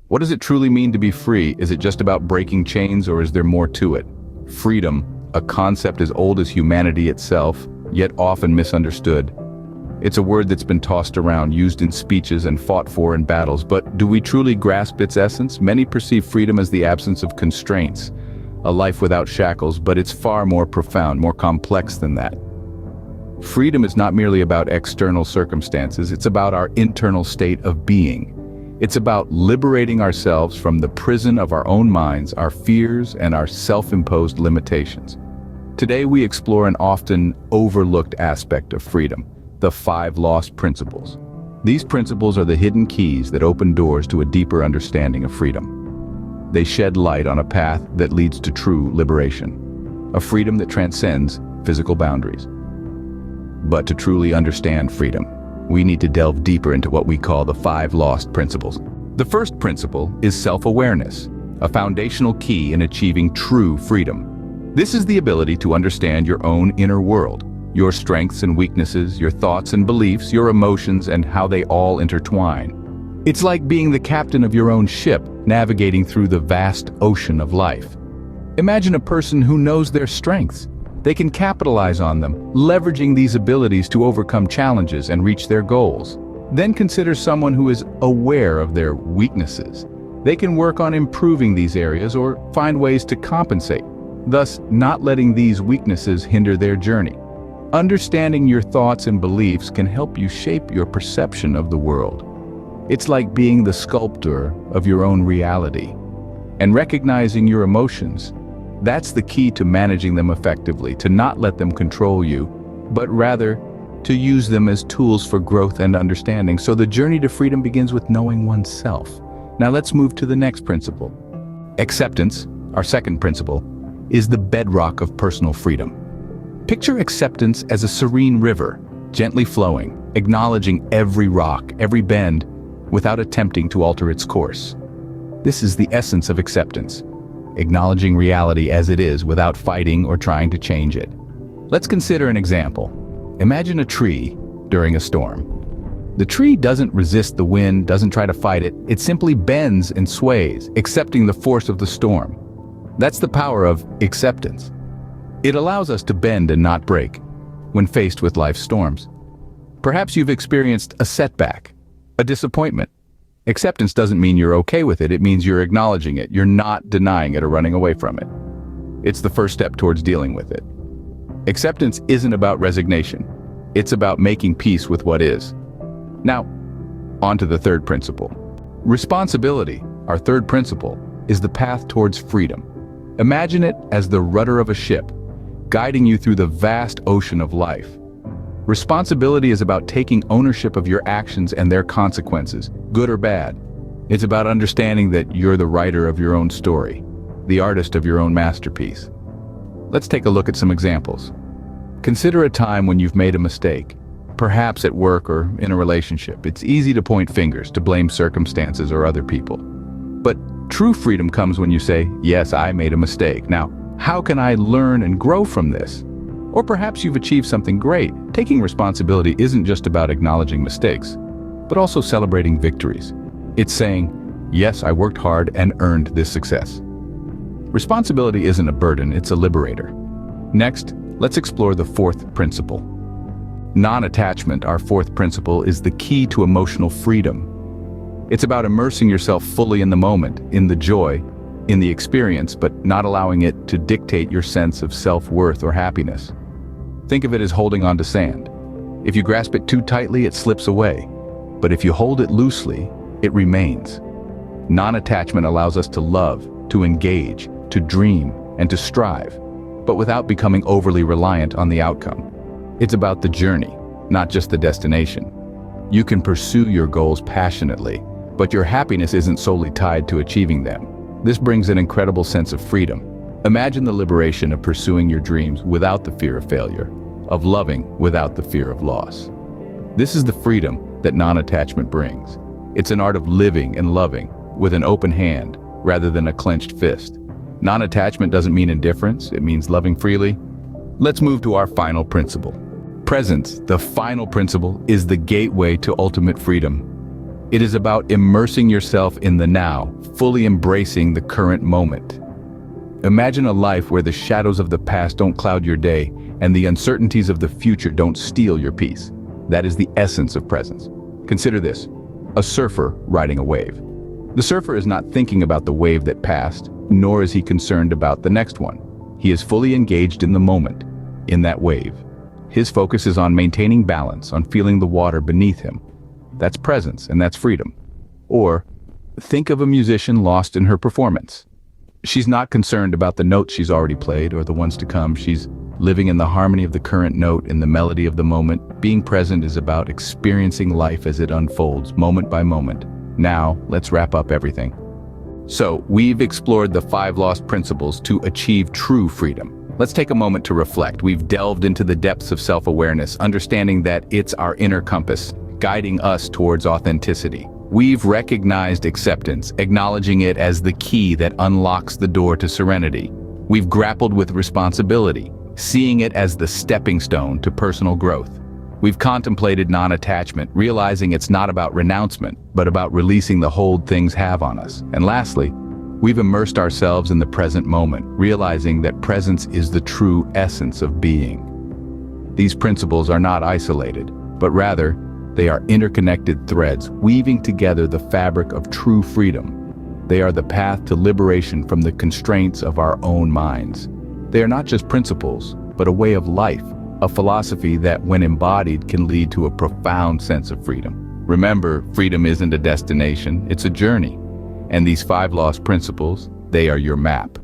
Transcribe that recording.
What does it truly mean to be free? Is it just about breaking chains, or is there more to it? Freedom, a concept as old as humanity itself, yet often misunderstood. It's a word that's been tossed around, used in speeches and fought for in battles, but do we truly grasp its essence? Many perceive freedom as the absence of constraints, a life without shackles, but it's far more profound, more complex than that. Freedom is not merely about external circumstances, it's about our internal state of being. It's about liberating ourselves from the prison of our own minds, our fears, and our self-imposed limitations. Today we explore an often overlooked aspect of freedom, the 5 lost principles. These principles are the hidden keys that open doors to a deeper understanding of freedom. They shed light on a path that leads to true liberation, a freedom that transcends physical boundaries. But to truly understand freedom, we need to delve deeper into what we call the 5 lost principles. The first principle is self-awareness, a foundational key in achieving true freedom. This is the ability to understand your own inner world, your strengths and weaknesses, your thoughts and beliefs, your emotions, and how they all intertwine. It's like being the captain of your own ship, navigating through the vast ocean of life. Imagine a person who knows their strengths. They can capitalize on them, leveraging these abilities to overcome challenges and reach their goals. Then consider someone who is aware of their weaknesses. They can work on improving these areas or find ways to compensate, thus not letting these weaknesses hinder their journey. Understanding your thoughts and beliefs can help you shape your perception of the world. It's like being the sculptor of your own reality. And recognizing your emotions, that's the key to managing them effectively, to not let them control you, but rather to use them as tools for growth and understanding. So the journey to freedom begins with knowing oneself. Now let's move to the next principle. Acceptance, our second principle, is the bedrock of personal freedom. Picture acceptance as a serene river, gently flowing, acknowledging every rock, every bend, without attempting to alter its course. This is the essence of acceptance, acknowledging reality as it is without fighting or trying to change it. Let's consider an example. Imagine a tree during a storm. The tree doesn't resist the wind, doesn't try to fight it. It simply bends and sways, accepting the force of the storm. That's the power of acceptance. It allows us to bend and not break when faced with life's storms. Perhaps you've experienced a setback, a disappointment. Acceptance doesn't mean you're okay with it. It means you're acknowledging it. You're not denying it or running away from it. It's the first step towards dealing with it. Acceptance isn't about resignation. It's about making peace with what is. Now, on to the third principle. Responsibility, our third principle, is the path towards freedom. Imagine it as the rudder of a ship, guiding you through the vast ocean of life. Responsibility is about taking ownership of your actions and their consequences, good or bad. It's about understanding that you're the writer of your own story, the artist of your own masterpiece. Let's take a look at some examples. Consider a time when you've made a mistake, perhaps at work or in a relationship. It's easy to point fingers, to blame circumstances or other people. But true freedom comes when you say, yes, I made a mistake. Now, how can I learn and grow from this? Or perhaps you've achieved something great. Taking responsibility isn't just about acknowledging mistakes, but also celebrating victories. It's saying, yes, I worked hard and earned this success. Responsibility isn't a burden, it's a liberator. Next, let's explore the fourth principle. Non-attachment, our fourth principle, is the key to emotional freedom. It's about immersing yourself fully in the moment, in the joy, in the experience, but not allowing it to dictate your sense of self-worth or happiness. Think of it as holding on to sand. If you grasp it too tightly, it slips away. But if you hold it loosely, it remains. Non-attachment allows us to love, to engage, to dream, and to strive, but without becoming overly reliant on the outcome. It's about the journey, not just the destination. You can pursue your goals passionately, but your happiness isn't solely tied to achieving them. This brings an incredible sense of freedom. Imagine the liberation of pursuing your dreams without the fear of failure, of loving without the fear of loss. This is the freedom that non-attachment brings. It's an art of living and loving with an open hand rather than a clenched fist. Non-attachment doesn't mean indifference, it means loving freely. Let's move to our final principle. Presence, the final principle, is the gateway to ultimate freedom. It is about immersing yourself in the now, fully embracing the current moment. Imagine a life where the shadows of the past don't cloud your day and the uncertainties of the future don't steal your peace. That is the essence of presence. Consider this: a surfer riding a wave. The surfer is not thinking about the wave that passed, nor is he concerned about the next one. He is fully engaged in the moment, in that wave. His focus is on maintaining balance, on feeling the water beneath him. That's presence, and that's freedom. Or, think of a musician lost in her performance. She's not concerned about the notes she's already played or the ones to come. She's living in the harmony of the current note, in the melody of the moment. Being present is about experiencing life as it unfolds, moment by moment. Now, let's wrap up everything. So, we've explored the 5 lost principles to achieve true freedom. Let's take a moment to reflect. We've delved into the depths of self-awareness, understanding that it's our inner compass, guiding us towards authenticity. We've recognized acceptance, acknowledging it as the key that unlocks the door to serenity. We've grappled with responsibility, seeing it as the stepping stone to personal growth. We've contemplated non-attachment, realizing it's not about renouncement, but about releasing the hold things have on us. And lastly, we've immersed ourselves in the present moment, realizing that presence is the true essence of being. These principles are not isolated, but rather, they are interconnected threads, weaving together the fabric of true freedom. They are the path to liberation from the constraints of our own minds. They are not just principles, but a way of life, a philosophy that, when embodied, can lead to a profound sense of freedom. Remember, freedom isn't a destination, it's a journey. And these 5 lost principles, they are your map.